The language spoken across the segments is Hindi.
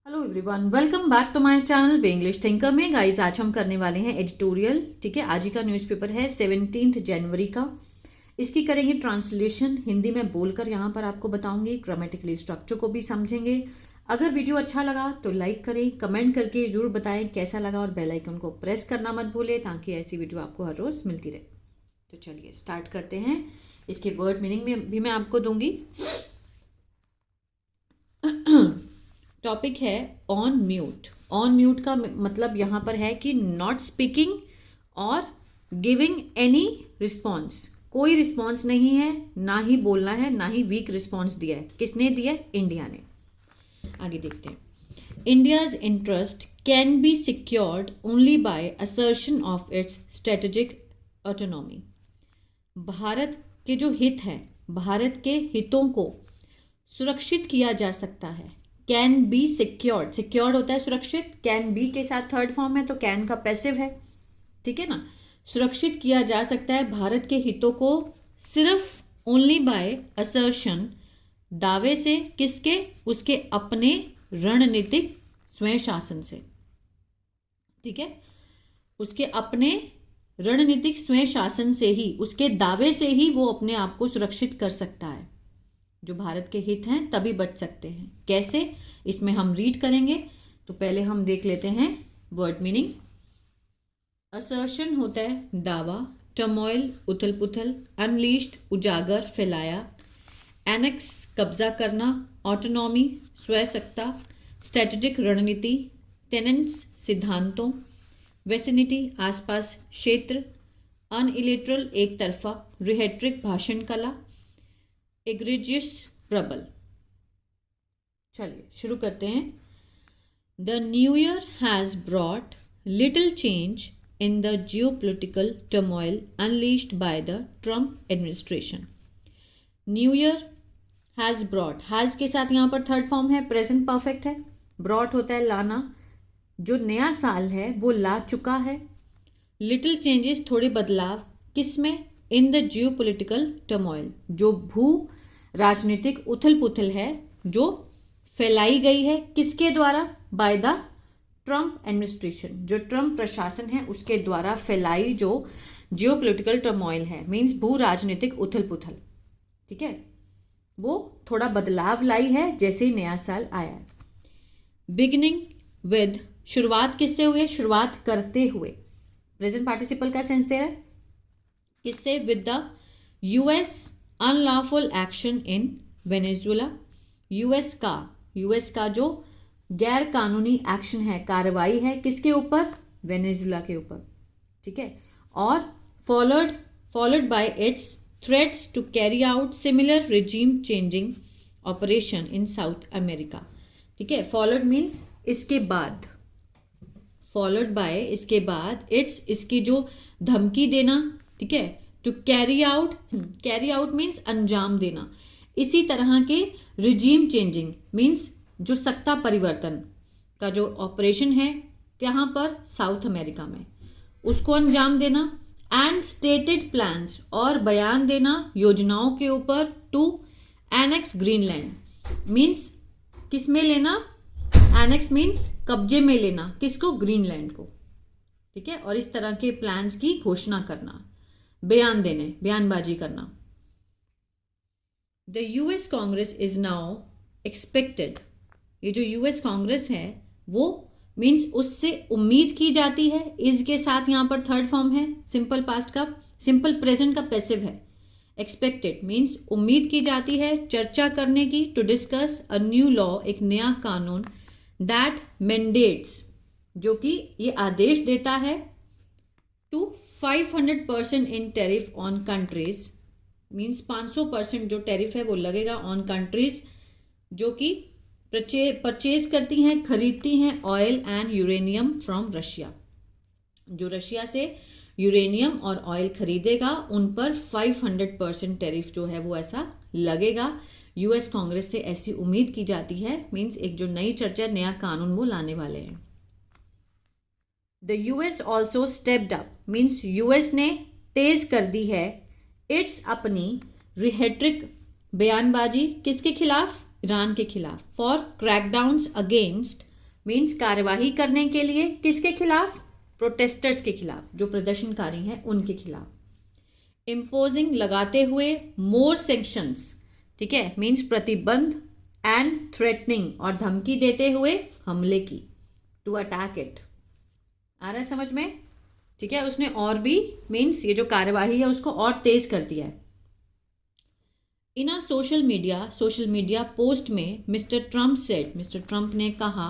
Hello everyone, welcome back to my channel बे इंग्लिश थिंकर में। गाइस, आज हम करने वाले हैं एडिटोरियल। ठीक है, आज ही का न्यूज़पेपर है 17 जनवरी का। इसकी करेंगे ट्रांसलेशन, हिंदी में बोलकर यहाँ पर आपको बताऊंगी। ग्रामेटिकली स्ट्रक्चर को भी समझेंगे। अगर वीडियो अच्छा लगा तो लाइक करें, कमेंट करके जरूर बताएं कैसा लगा, और बेल आइकन को प्रेस करना मत भूलें ताकि ऐसी वीडियो आपको हर रोज़ मिलती रहे। तो चलिए स्टार्ट करते हैं। इसके वर्ड मीनिंग में भी मैं आपको दूंगी। टॉपिक है ऑन म्यूट। ऑन म्यूट का मतलब यहाँ पर है कि नॉट स्पीकिंग और गिविंग एनी रिस्पॉन्स। कोई रिस्पॉन्स नहीं है, ना ही बोलना है, ना ही वीक रिस्पॉन्स दिया है। किसने दिया है? इंडिया ने। आगे देखते हैं। India's interest can be secured only by assertion of its strategic autonomy. Bharat के जो हित हैं, भारत के हितों को सुरक्षित किया जा सकता है। कैन बी सिक्योर्ड, सिक्योर्ड होता है सुरक्षित। कैन बी के साथ थर्ड फॉर्म है तो कैन का पैसिव है। ठीक है ना। सुरक्षित किया जा सकता है भारत के हितों को सिर्फ ओनली बाय असर्शन, दावे से। किसके? उसके अपने रणनीतिक स्वयं शासन से। ठीक है, उसके अपने रणनीतिक स्वयं शासन से ही, उसके दावे से ही वो अपने आप को सुरक्षित कर सकता है। जो भारत के हित हैं तभी बच सकते हैं। कैसे? इसमें हम रीड करेंगे। तो पहले हम देख लेते हैं वर्ड मीनिंग। असर्शन होता है दावा, टर्मोइल उथल पुथल, अनलीश्ड उजागर फैलाया, एनेक्स कब्जा करना, ऑटोनॉमी स्वयंसत्ता, स्ट्रेटेजिक रणनीति, टेनेंट्स सिद्धांतों, वेसिनिटी आसपास क्षेत्र, अनइलेटरल एक तरफा, रिहेट्रिक भाषण कला, एग्रेजियस प्रबल। चलिए शुरू करते हैं। The new year has brought little change in the geopolitical turmoil unleashed by the Trump administration. New year has brought, has के साथ यहाँ पर थर्ड फॉर्म है, प्रेजेंट परफेक्ट है। ब्रॉट होता है लाना, जो नया साल है वो ला चुका है। लिटिल चेंजेस थोड़े बदलाव, किसमें? इन द जियोपॉलिटिकल टर्मोइल, जो भू राजनीतिक उथल पुथल है जो फैलाई गई है। किसके द्वारा? बाय द ट्रम्प एडमिनिस्ट्रेशन, जो ट्रम्प प्रशासन है उसके द्वारा फैलाई जो जियोपॉलिटिकल टर्मोइल है, मींस भू राजनीतिक उथल पुथल। ठीक है, वो थोड़ा बदलाव लाई है जैसे ही नया साल आया है। बिगिनिंग विद, शुरुआत किससे हुई है? शुरुआत करते हुए। प्रेजेंट पार्टिसिपल का सेंस दे रहा है। किससे? With the US unlawful action in Venezuela. US का जो गैर कानूनी एक्शन है, कार्रवाई है, किसके ऊपर? वेनेजुएला के ऊपर। ठीक है, और followed by its threats to carry out similar regime changing operation in South America. ठीक है, फॉलोड मीन्स इसके बाद, फॉलोड बाय इसके बाद, इट्स इसकी जो धमकी देना। ठीक है, टू कैरी आउट मीन्स अंजाम देना। इसी तरह के रिजीम चेंजिंग मीन्स जो सत्ता परिवर्तन का जो ऑपरेशन है, कहाँ पर? साउथ अमेरिका में, उसको अंजाम देना। एंड स्टेटेड प्लान्स, और बयान देना योजनाओं के ऊपर। टू एनेक्स ग्रीनलैंड मीन्स किस में लेना? एनेक्स मीन्स कब्जे में लेना। किसको? ग्रीनलैंड को। ठीक है, और इस तरह के प्लान्स की घोषणा करना, बयान देने, बयानबाजी करना। The US Congress is now expected, ये जो यूएस कांग्रेस है वो मीन्स उससे उम्मीद की जाती है। इज के साथ यहाँ पर थर्ड फॉर्म है, सिंपल पास्ट का, सिंपल प्रेजेंट का पैसिव है। एक्सपेक्टेड मीन्स उम्मीद की जाती है, चर्चा करने की। To discuss a new law, एक नया कानून। दैट मैंडेट्स, जो कि ये आदेश देता है। To 500% in tariff on countries, means 500% जो टैरिफ है वो लगेगा ऑन कंट्रीज जो कि परचेज करती हैं, खरीदती हैं oil and uranium from Russia. जो रशिया से यूरेनियम और ऑयल खरीदेगा उन पर 500% टैरिफ जो है वो ऐसा लगेगा। यूएस कांग्रेस से ऐसी उम्मीद की जाती है, मीन्स एक जो नई चर्चा, नया कानून वो लाने वाले हैं। The US also stepped up means US ने तेज कर दी है इट्स अपनी रिहेट्रिक बयानबाजी, किसके खिलाफ? ईरान के खिलाफ। फॉर क्रैकडाउन्स अगेंस्ट मीन्स कार्यवाही करने के लिए किसके खिलाफ? प्रोटेस्टर्स के खिलाफ, जो प्रदर्शनकारी हैं उनके खिलाफ। इम्पोजिंग लगाते हुए, मोर सेंक्शंस, ठीक है, मीन्स प्रतिबंध, एंड थ्रेटनिंग और धमकी देते हुए हमले की, टू अटैक इट। आ रहा है समझ में? ठीक है, उसने और भी मीन्स ये जो कार्यवाही है उसको और तेज कर दिया है। इन अ सोशल मीडिया पोस्ट में मिस्टर ट्रंप ने कहा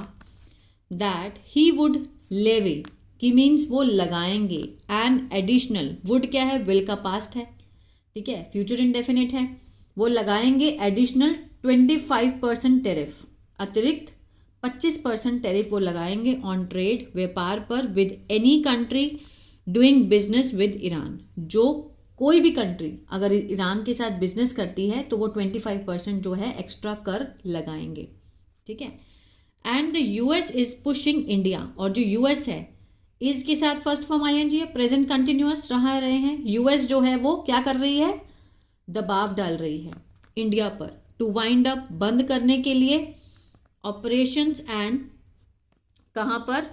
दैट ही वुड लेवी, की मीन्स वो लगाएंगे, एन एडिशनल, वुड क्या है? विल का पास्ट है, ठीक है, फ्यूचर इंडेफिनिट है, वो लगाएंगे एडिशनल 25% टेरिफ, अतिरिक्त 25% टेरिफ वो लगाएंगे ऑन ट्रेड, व्यापार पर, with any country doing business with Iran, जो कोई भी कंट्री अगर ईरान के साथ बिजनेस करती है तो वो 25% जो है एक्स्ट्रा कर लगाएंगे, ठीक है। And the US is pushing India, और जो यूएस है, इज के साथ फर्स्ट फॉर्म आईएनजी है, प्रेजेंट कंटिन्यूअस रहे हैं। यूएस जो है वो क्या कर रही है? दबाव डाल रही है इंडिया पर, टू वाइंड अप, बंद करने के लिए ऑपरेशंस, एंड कहाँ पर?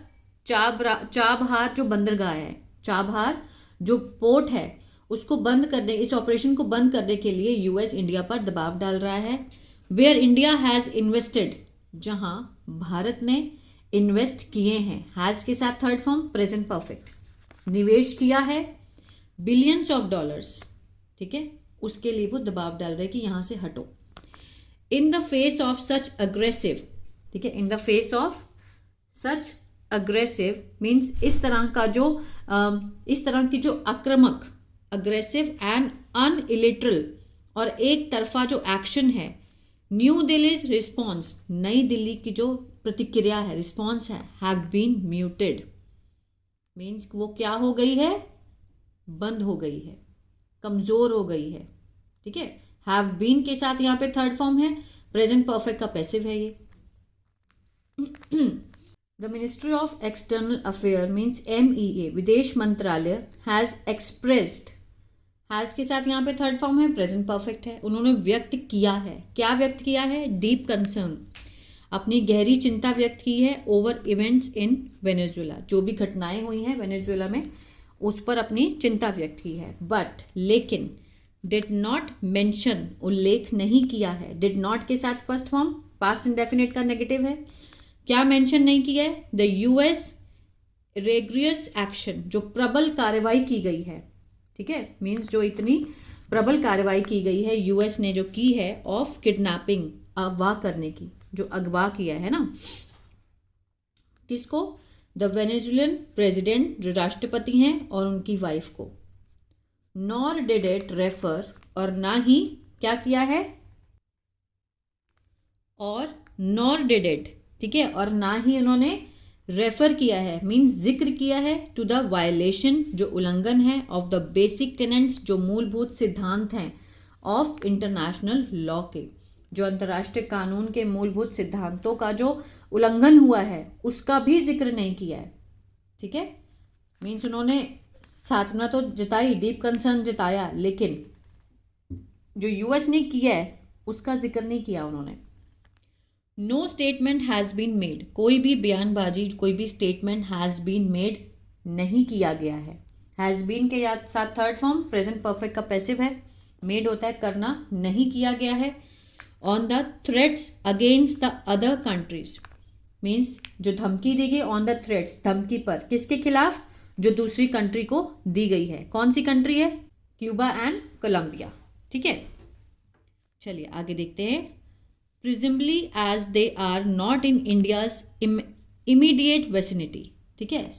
चाबहार जो बंदरगाह है, चाबहार जो पोर्ट है, उसको बंद करने, इस ऑपरेशन को बंद करने के लिए यूएस इंडिया पर दबाव डाल रहा है। वेयर इंडिया हैज इन्वेस्टेड, जहां भारत ने इन्वेस्ट किए हैं, हैज के साथ थर्ड फॉर्म प्रेजेंट परफेक्ट, निवेश किया है बिलियंस ऑफ डॉलर्स, ठीक है, उसके लिए वो दबाव डाल रहे कि यहां से हटो। In the face of such aggressive, ठीक है, in the face of such aggressive means इस तरह का जो इस तरह की जो आक्रामक, अग्रेसिव एंड अनइलिटरल और एक तरफा जो एक्शन है, न्यू दिल्लीज रिस्पॉन्स, नई दिल्ली की जो प्रतिक्रिया है, रिस्पॉन्स है, हैव बीन म्यूटेड, मीन्स वो क्या हो गई है? बंद हो गई है, कमजोर हो गई है, ठीक है। हैव बीन के साथ यहाँ पे थर्ड फॉर्म है, प्रेजेंट परफेक्ट का पैसिव है ये। The ministry of external affair means MEA, विदेश मंत्रालय, हैज एक्सप्रेस्ड, हैज के साथ यहाँ पे थर्ड फॉर्म है, प्रेजेंट परफेक्ट है, उन्होंने व्यक्त किया है, क्या व्यक्त किया है? डीप कंसर्न, अपनी गहरी चिंता व्यक्त की है ओवर इवेंट्स इन वेनेजुएला, जो भी घटनाएं हुई हैं वेनेजुएला में उस पर अपनी चिंता व्यक्त की है। बट लेकिन डिड नॉट मेंशन, उल्लेख नहीं किया है, डिड नॉट के साथ फर्स्ट फॉर्म पास्ट इंडेफिनिट का नेगेटिव है, क्या मेंशन नहीं किया है? द यूएस रेग्रियस एक्शन, जो प्रबल कार्रवाई की गई है, ठीक है, मीन्स जो इतनी प्रबल कार्रवाई की गई है यूएस ने जो की है, ऑफ किडनैपिंग, अगवा करने की, जो अगवा किया है ना, किसको? द वेनेजुएलन प्रेसिडेंट, जो राष्ट्रपति हैं, और उनकी वाइफ को। नॉर डिड इट रेफर, और ना ही क्या किया है? और नॉर डिड इट, ठीक है, और ना ही उन्होंने रेफर किया है, मीन्स जिक्र किया है, टू द वायलेशन, जो उल्लंघन है, ऑफ द बेसिक टेनेंट्स, जो मूलभूत सिद्धांत हैं, ऑफ इंटरनेशनल लॉ के, जो अंतर्राष्ट्रीय कानून के मूलभूत सिद्धांतों का जो उल्लंघन हुआ है उसका भी जिक्र नहीं किया है, ठीक है। मीन्स उन्होंने साधना तो जताई, डीप कंसर्न जताया, लेकिन जो यूएस ने किया है उसका जिक्र नहीं किया उन्होंने। No statement has been made, कोई भी बयानबाजी, कोई भी स्टेटमेंट हैज़ बीन मेड नहीं किया गया है। हैज़ बीन के साथ थर्ड फॉर्म प्रेजेंट परफेक्ट का पैसिव है, मेड होता है करना, नहीं किया गया है। On the threats against the other countries, means जो धमकी दी गई, ऑन द थ्रेट्स, धमकी पर, किसके खिलाफ? जो दूसरी कंट्री को दी गई है। कौन सी कंट्री है? क्यूबा एंड कोलंबिया, ठीक है। चलिए आगे देखते हैं। Presumably as they are not in India's immediate vicinity, ठीक है,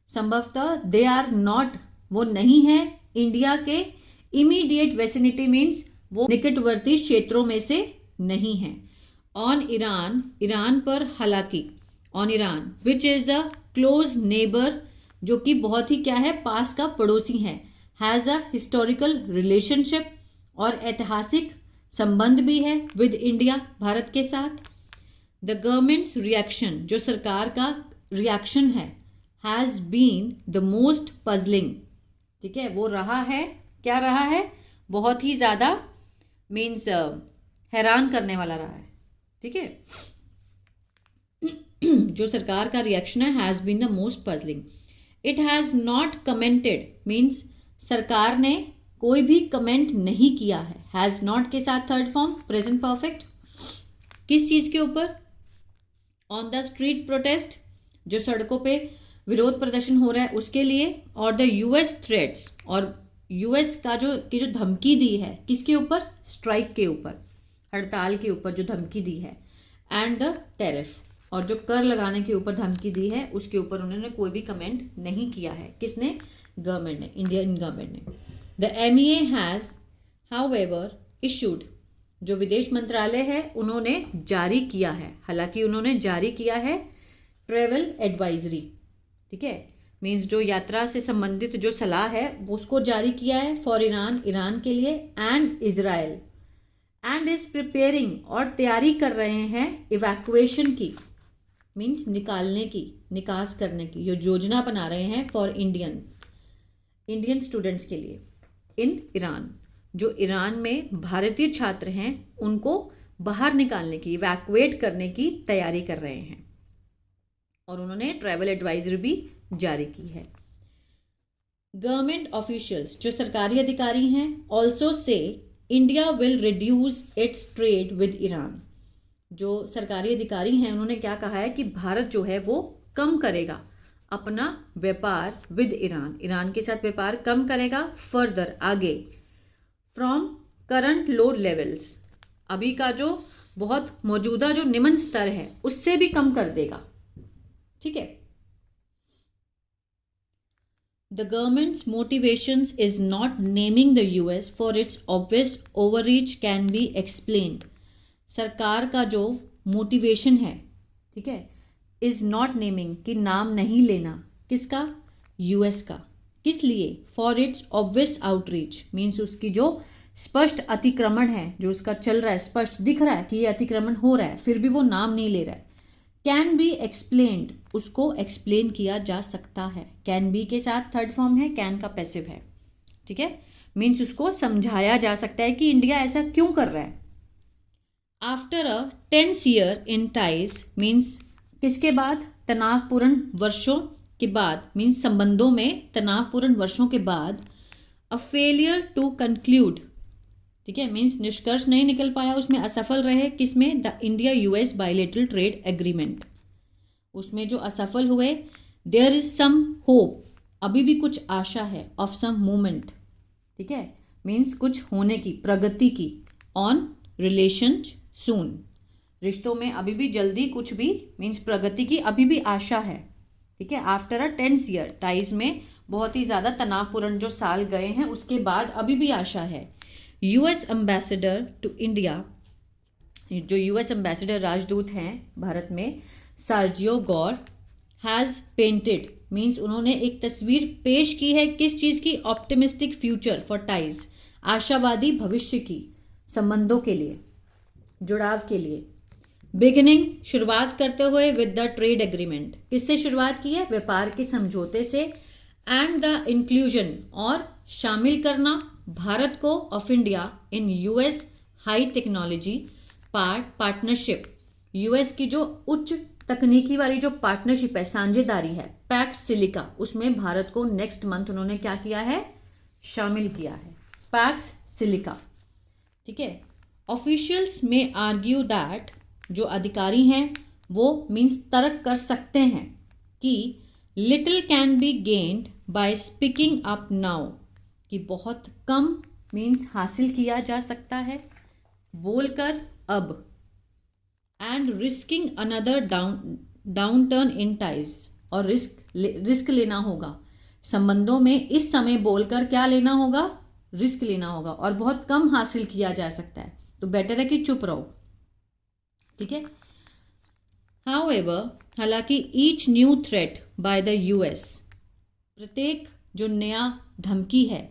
संभवतः दे आर नॉट, वो नहीं है इंडिया के इमीडिएट वेसिनिटी, मीन्स वो निकटवर्ती क्षेत्रों में से नहीं है। ऑन ईरान, ईरान पर, हालांकि on Iran which is a close neighbour, जो कि बहुत ही क्या है? पास का पड़ोसी है। हैज़ अ हिस्टोरिकल रिलेशनशिप, और ऐतिहासिक संबंध भी है विद इंडिया, भारत के साथ। द गवर्नमेंट्स रिएक्शन, जो सरकार का रिएक्शन है, has been the most puzzling, ठीक है, वो रहा है, क्या रहा है? बहुत ही ज़्यादा, मीन्स हैरान करने वाला रहा है, ठीक है। जो सरकार का रिएक्शन है, has been the most puzzling. It has not commented means सरकार ने कोई भी कमेंट नहीं किया है. हैज़ नॉट के साथ थर्ड फॉर्म प्रेजेंट परफेक्ट. किस चीज़ के ऊपर? ऑन द स्ट्रीट प्रोटेस्ट, जो सड़कों पे विरोध प्रदर्शन हो रहा है उसके लिए, और द यूएस थ्रेट्स, और यूएस का जो धमकी दी है किसके ऊपर? स्ट्राइक के ऊपर, हड़ताल के ऊपर जो धमकी दी है, एंड द टैरिफ, और जो कर लगाने के ऊपर धमकी दी है उसके ऊपर उन्होंने कोई भी कमेंट नहीं किया है. किसने? गवर्नमेंट ने, इंडियन गवर्नमेंट ने. The MEA has however issued, जो विदेश मंत्रालय है उन्होंने जारी किया है, हालांकि उन्होंने जारी किया है ट्रेवल एडवाइजरी. ठीक है, मीन्स जो यात्रा से संबंधित जो सलाह है वो उसको जारी किया है फॉर ईरान, ईरान के लिए, and Israel, and is preparing, और तैयारी कर रहे हैं इवैक्यूएशन की, मीन्स निकालने की, निकास करने की, जो योजना बना रहे हैं फॉर इंडियन स्टूडेंट्स के लिए इन ईरान. जो ईरान में भारतीय छात्र हैं उनको बाहर निकालने की, इवैक्यूएट करने की तैयारी कर रहे हैं, और उन्होंने ट्रैवल एडवाइजरी भी जारी की है. गवर्नमेंट ऑफिशियल्स, जो सरकारी अधिकारी हैं, also say India will reduce it's trade with Iran. जो सरकारी अधिकारी हैं उन्होंने क्या कहा है कि भारत जो है वो कम करेगा अपना व्यापार विद ईरान, ईरान के साथ व्यापार कम करेगा फर्दर, आगे, फ्रॉम करंट लो लेवल्स, अभी का जो बहुत मौजूदा जो निम्न स्तर है उससे भी कम कर देगा. ठीक है. The government's motivations is not naming the US for its obvious overreach can be explained. सरकार का जो मोटिवेशन है, ठीक है, इज नॉट नेमिंग, कि नाम नहीं लेना, किसका? यूएस का. किस लिए? For its obvious outreach, means उसकी जो स्पष्ट अतिक्रमण है, जो उसका चल रहा है, स्पष्ट दिख रहा है कि ये अतिक्रमण हो रहा है, फिर भी वो नाम नहीं ले रहा है. कैन बी एक्सप्लेन्ड, उसको एक्सप्लेन किया जा सकता है. कैन बी के साथ थर्ड फॉर्म है, कैन का पैसिव है. ठीक है, मीन्स उसको समझाया जा सकता है कि इंडिया ऐसा क्यों कर रहा है. After a tense year in ties, means किसके बाद? तनावपूर्ण वर्षों के बाद, मीन्स संबंधों में तनावपूर्ण वर्षों के बाद. अ फेलियर टू कंक्लूड, ठीक है, मीन्स निष्कर्ष नहीं निकल पाया, उसमें असफल रहे. किसमें? The India US bilateral trade agreement, उसमें जो असफल हुए. देयर इज सम होप, अभी भी कुछ आशा है, ऑफ सम मूवमेंट. ठीक है, मीन्स कुछ होने की, प्रगति की. ऑन रिलेशन सून, रिश्तों में अभी भी जल्दी कुछ भी, मीन्स प्रगति की अभी भी आशा है. ठीक है. After a tense year, ties में बहुत ही ज़्यादा तनावपूर्ण जो साल गए हैं उसके बाद अभी भी आशा है. यूएस एम्बेसडर टू इंडिया, जो यूएस एम्बेसडर राजदूत हैं भारत में, Sergio Gaur, has painted, means उन्होंने एक तस्वीर पेश की है. किस चीज़ की? ऑप्टिमिस्टिक फ्यूचर फॉर टाइज, आशावादी भविष्य की, संबंधों के लिए, जुड़ाव के लिए. बिगिनिंग, शुरुआत करते हुए, विद द ट्रेड एग्रीमेंट, किससे शुरुआत की है? व्यापार के समझौते से. एंड द इंक्लूजन, और शामिल करना भारत को, of India in US high technology partnership, US की जो उच्च तकनीकी वाली जो पार्टनरशिप है, साझेदारी है, पैक्स सिलिका, उसमें भारत को नेक्स्ट मंथ उन्होंने क्या किया है? शामिल किया है, पैक्स सिलिका. ठीक है. ऑफिशियल्स में आर्ग्यू दैट, जो अधिकारी हैं वो मीन्स तर्क कर सकते हैं कि little can be gained by speaking up now, कि बहुत कम मीन्स हासिल किया जा सकता है बोलकर अब. And risking another down turn in ties, और रिस्क लेना होगा संबंधों में. इस समय बोलकर क्या लेना होगा? रिस्क लेना होगा, और बहुत कम हासिल किया जा सकता है, तो बेटर है कि चुप रहो. ठीक है. हाउएवर, हालांकि each new threat by the US, प्रत्येक जो नया धमकी है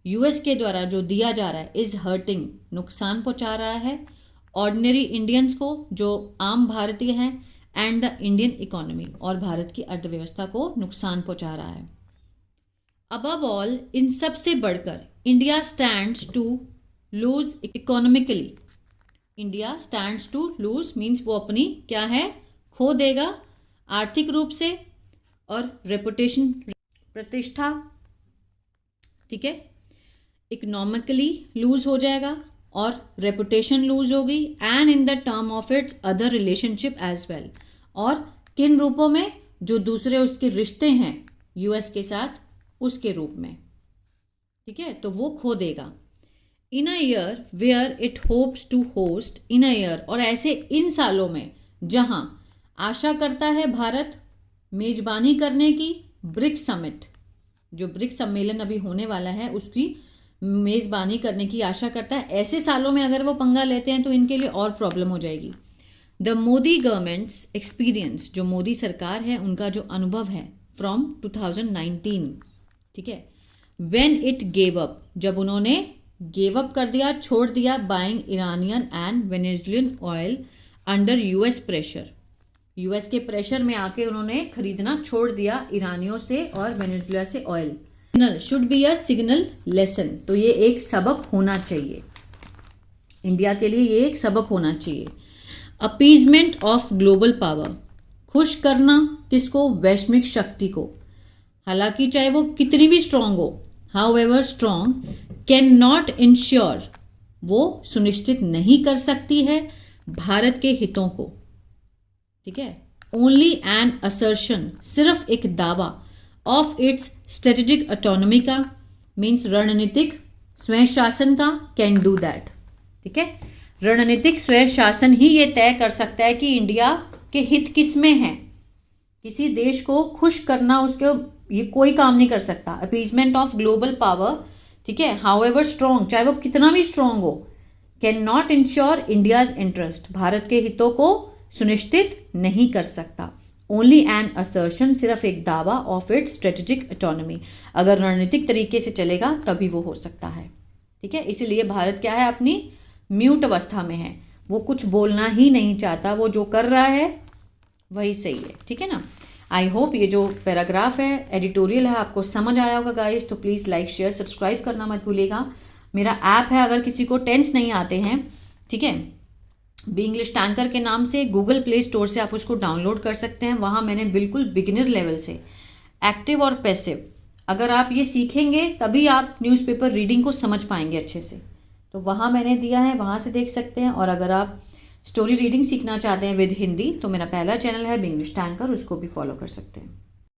यूएस के द्वारा जो दिया जा रहा है, इज हर्टिंग, नुकसान पहुंचा रहा है ऑर्डिनरी इंडियंस को, जो आम भारतीय हैं, एंड द इंडियन इकोनॉमी, और भारत की अर्थव्यवस्था को नुकसान पहुंचा रहा है. अबव ऑल, इन सब से बढ़कर, India stands to lose economically, India stands to lose means वो अपनी क्या है? खो देगा आर्थिक रूप से और रेपुटेशन, प्रतिष्ठा, ठीक है, इकोनॉमिकली लूज हो जाएगा और रेपुटेशन लूज होगी, and in the term of its other relationship as well, और किन रूपों में, जो दूसरे उसके रिश्ते हैं यूएस के साथ उसके रूप में, ठीक है, तो वो खो देगा। In a year where it hopes to host, in a year, और ऐसे इन सालों में जहां आशा करता है भारत मेजबानी करने की ब्रिक्स समिट, जो ब्रिक्स सम्मेलन अभी होने वाला है उसकी मेज़बानी करने की आशा करता है, ऐसे सालों में अगर वो पंगा लेते हैं तो इनके लिए और प्रॉब्लम हो जाएगी। द मोदी गवर्नमेंट्स एक्सपीरियंस, जो मोदी सरकार है उनका जो अनुभव है फ्रॉम 2019, ठीक है, व्हेन इट गेव अप, जब उन्होंने गेव अप कर दिया, छोड़ दिया, buying Iranian and Venezuelan oil under US pressure, US के प्रेशर में आके उन्होंने खरीदना छोड़ दिया ईरानियों से और वेनेजुएला से oil. Should be a signal lesson, तो ये एक सबक होना चाहिए इंडिया के लिए, ये एक सबक होना चाहिए। अपीजमेंट ऑफ ग्लोबल पावर, खुश करना किसको, वैश्विक शक्ति को, हालांकि चाहे वो कितनी भी स्ट्रांग हो, how ever strong, can not ensure, वो सुनिश्चित नहीं कर सकती है भारत के हितों को, ठीक है। ओनली एन असर्शन, सिर्फ एक दावा, ऑफ इट्स स्ट्रेटेजिक ऑटोनॉमी का, मीन्स रणनीतिक स्वयं शासन का, कैन डू दैट, ठीक है। रणनीतिक स्वयं शासन ही ये तय कर सकता है कि इंडिया के हित किस में है। किसी देश को खुश करना उसके ये कोई काम नहीं कर सकता। अपीजमेंट ऑफ ग्लोबल पावर, ठीक है, हाउ एवर स्ट्रॉन्ग, चाहे वो कितना भी स्ट्रॉन्ग हो, can not ensure India's interest, Bharat के हितों को सुनिश्चित नहीं कर सकता। ओनली एन असर्शन, सिर्फ एक दावा, ऑफ इट्स स्ट्रेटेजिक ऑटोनॉमी, अगर रणनीतिक तरीके से चलेगा तभी वो हो सकता है, ठीक है। इसीलिए भारत क्या है, अपनी म्यूट अवस्था में है, वो कुछ बोलना ही नहीं चाहता, वो जो कर रहा है वही सही है, ठीक है ना। आई होप ये जो पैराग्राफ है, एडिटोरियल है, आपको समझ आया होगा गाइस। तो प्लीज़ लाइक शेयर सब्सक्राइब करना मत भूलिएगा। मेरा ऐप है, अगर किसी को टेंस नहीं आते हैं, ठीक है, बी इंग्लिश टैंकर के नाम से गूगल प्ले स्टोर से आप उसको डाउनलोड कर सकते हैं। वहाँ मैंने बिल्कुल बिगिनर लेवल से एक्टिव और पैसिव, अगर आप ये सीखेंगे तभी आप न्यूज़पेपर रीडिंग को समझ पाएंगे अच्छे से, तो वहाँ मैंने दिया है, वहाँ से देख सकते हैं। और अगर आप स्टोरी रीडिंग सीखना चाहते हैं विद हिंदी, तो मेरा पहला चैनल है बी इंग्लिश टैंकर, उसको भी फॉलो कर सकते हैं।